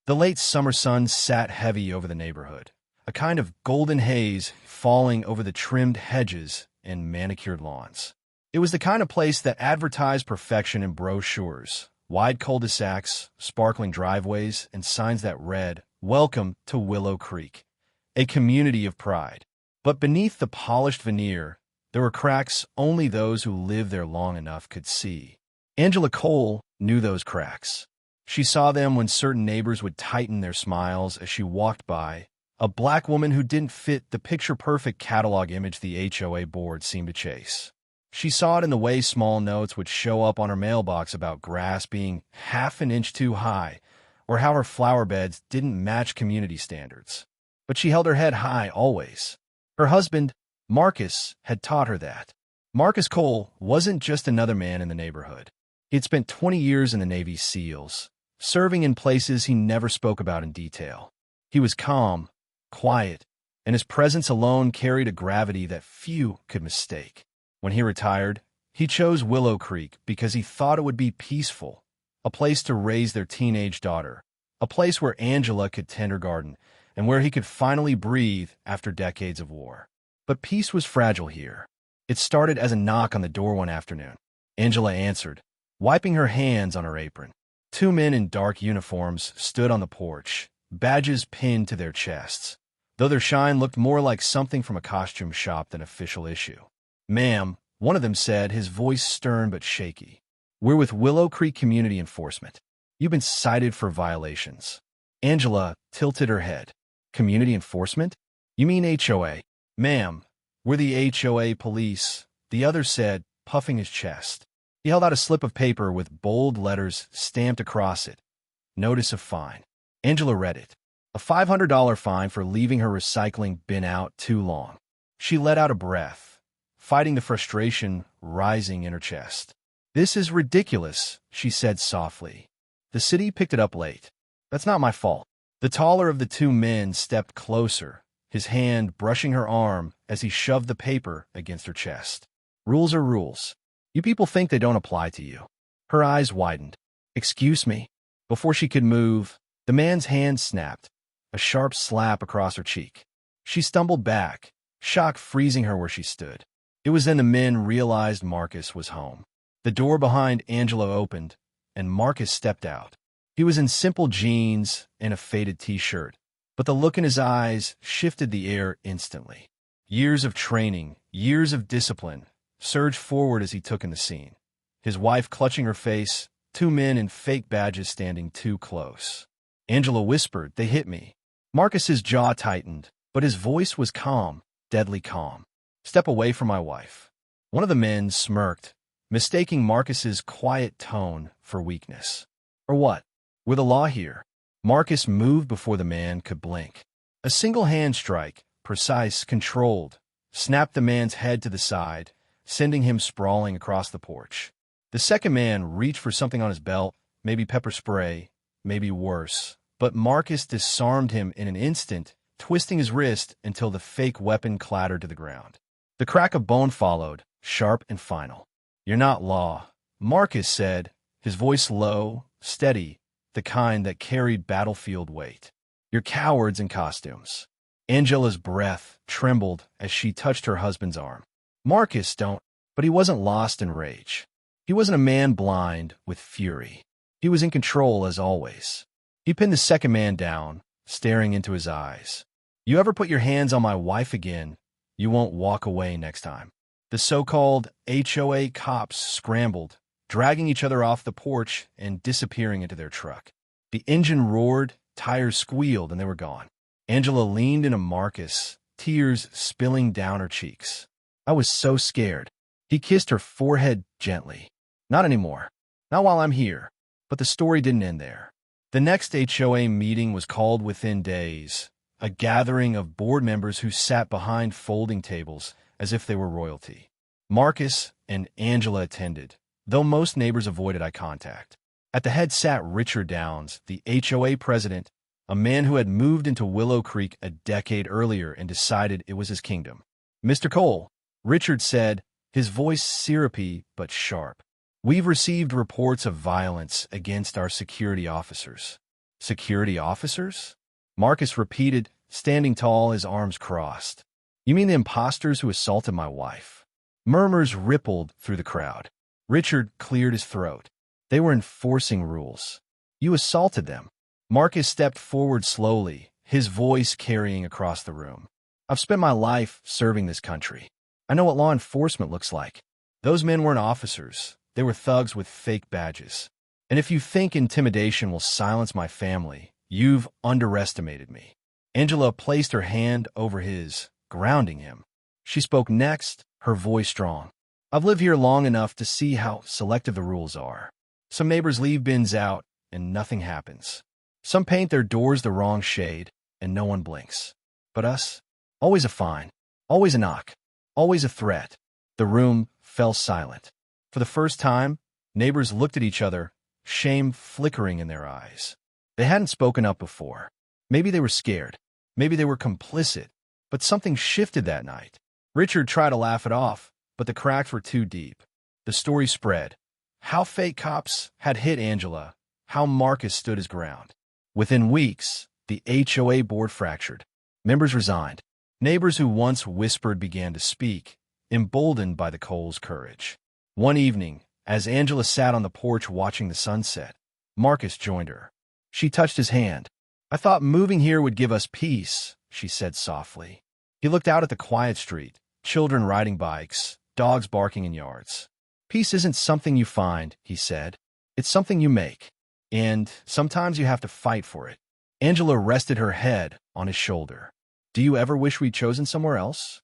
The late summer sun sat heavy over the neighborhood, a kind of golden haze falling over the trimmed hedges and manicured lawns. It was the kind of place that advertised perfection in brochures, wide cul-de-sacs, sparkling driveways, and signs that read, "Welcome to Willow Creek, a community of pride." But beneath the polished veneer, there were cracks only those who lived there long enough could see. Angela Cole knew those cracks. She saw them when certain neighbors would tighten their smiles as she walked by, a black woman who didn't fit the picture-perfect catalog image the HOA board seemed to chase. She saw it in the way small notes would show up on her mailbox about grass being half an inch too high, or how her flower beds didn't match community standards. But she held her head high always. Her husband, Marcus, had taught her that. Marcus Cole wasn't just another man in the neighborhood. He'd spent 20 years in the Navy SEALs, serving in places he never spoke about in detail. He was calm, quiet, and his presence alone carried a gravity that few could mistake. When he retired, he chose Willow Creek because he thought it would be peaceful, a place to raise their teenage daughter, a place where Angela could tend her garden, and where he could finally breathe after decades of war. But peace was fragile here. It started as a knock on the door one afternoon. Angela answered, wiping her hands on her apron. Two men in dark uniforms stood on the porch, badges pinned to their chests, though their shine looked more like something from a costume shop than official issue. "Ma'am," one of them said, his voice stern but shaky. "We're with Willow Creek Community Enforcement. You've been cited for violations." Angela tilted her head. "Community Enforcement? You mean HOA?" "Ma'am, we're the HOA police," the other said, puffing his chest. He held out a slip of paper with bold letters stamped across it. "Notice of fine." Angela read it. A $500 fine for leaving her recycling bin out too long. She let out a breath, fighting the frustration rising in her chest. "This is ridiculous," she said softly. "The city picked it up late. That's not my fault." The taller of the two men stepped closer, his hand brushing her arm as he shoved the paper against her chest. "Rules are rules. You people think they don't apply to you." Her eyes widened. "Excuse me." Before she could move, the man's hand snapped, a sharp slap across her cheek. She stumbled back, shock freezing her where she stood. It was then the men realized Marcus was home. The door behind Angela opened, and Marcus stepped out. He was in simple jeans and a faded t-shirt, but the look in his eyes shifted the air instantly. Years of training, years of discipline, surged forward as he took in the scene. His wife clutching her face, two men in fake badges standing too close. Angela whispered, "They hit me." Marcus's jaw tightened, but his voice was calm, deadly calm. "Step away from my wife." One of the men smirked, mistaking Marcus's quiet tone for weakness. "Or what? We're the law here." Marcus moved before the man could blink. A single hand strike, precise, controlled, snapped the man's head to the side, sending him sprawling across the porch. The second man reached for something on his belt, maybe pepper spray, maybe worse, but Marcus disarmed him in an instant, twisting his wrist until the fake weapon clattered to the ground. The crack of bone followed, sharp and final. "You're not law," Marcus said, his voice low, steady, the kind that carried battlefield weight. "You're cowards in costumes." Angela's breath trembled as she touched her husband's arm. "Marcus, don't." But he wasn't lost in rage. He wasn't a man blind with fury. He was in control as always. He pinned the second man down, staring into his eyes. "You ever put your hands on my wife again, you won't walk away next time." The so-called HOA cops scrambled, dragging each other off the porch and disappearing into their truck. The engine roared, tires squealed, and they were gone. Angela leaned into Marcus, tears spilling down her cheeks. "I was so scared." He kissed her forehead gently. "Not anymore. Not while I'm here." But the story didn't end there. The next HOA meeting was called within days, a gathering of board members who sat behind folding tables as if they were royalty. Marcus and Angela attended, though most neighbors avoided eye contact. At the head sat Richard Downs, the HOA president, a man who had moved into Willow Creek a decade earlier and decided it was his kingdom. "Mr. Cole," Richard said, his voice syrupy but sharp, "we've received reports of violence against our security officers. Security officers? Marcus repeated, standing tall, his arms crossed. You mean the imposters who assaulted my wife? Murmurs rippled through the crowd. Richard cleared his throat. They were enforcing rules. You assaulted them. Marcus stepped forward slowly, his voice carrying across the room. I've spent my life serving this country. I know what law enforcement looks like. Those men weren't officers. They were thugs with fake badges. And if you think intimidation will silence my family, you've underestimated me. Angela placed her hand over his, grounding him. She spoke next, her voice strong. I've lived here long enough to see how selective the rules are. Some neighbors leave bins out, and nothing happens. Some paint their doors the wrong shade, and no one blinks. But us? Always a fine. Always a knock. Always a threat. The room fell silent. For the first time, neighbors looked at each other, shame flickering in their eyes. They hadn't spoken up before. Maybe they were scared. Maybe they were complicit. But something shifted that night. Richard tried to laugh it off, but the cracks were too deep. The story spread. How fake cops had hit Angela. How Marcus stood his ground. Within weeks, the HOA board fractured. Members resigned. Neighbors who once whispered began to speak, emboldened by the Coles' courage. One evening, as Angela sat on the porch watching the sunset, Marcus joined her. She touched his hand. I thought moving here would give us peace, she said softly. He looked out at the quiet street, children riding bikes, dogs barking in yards. Peace isn't something you find, he said. It's something you make. And sometimes you have to fight for it. Angela rested her head on his shoulder. Do you ever wish we'd chosen somewhere else?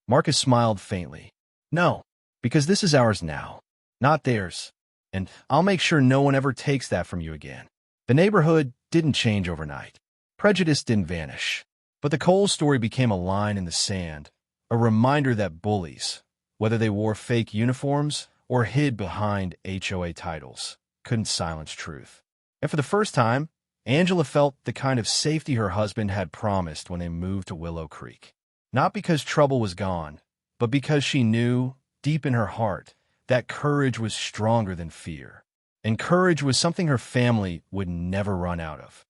Marcus smiled faintly. No, because this is ours now, not theirs. And I'll make sure no one ever takes that from you again. The neighborhood didn't change overnight. Prejudice didn't vanish. But the Coles story became a line in the sand, a reminder that bullies, whether they wore fake uniforms or hid behind HOA titles, couldn't silence truth. And for the first time, Angela felt the kind of safety her husband had promised when they moved to Willow Creek. Not because trouble was gone, but because she knew, deep in her heart, that courage was stronger than fear. And courage was something her family would never run out of.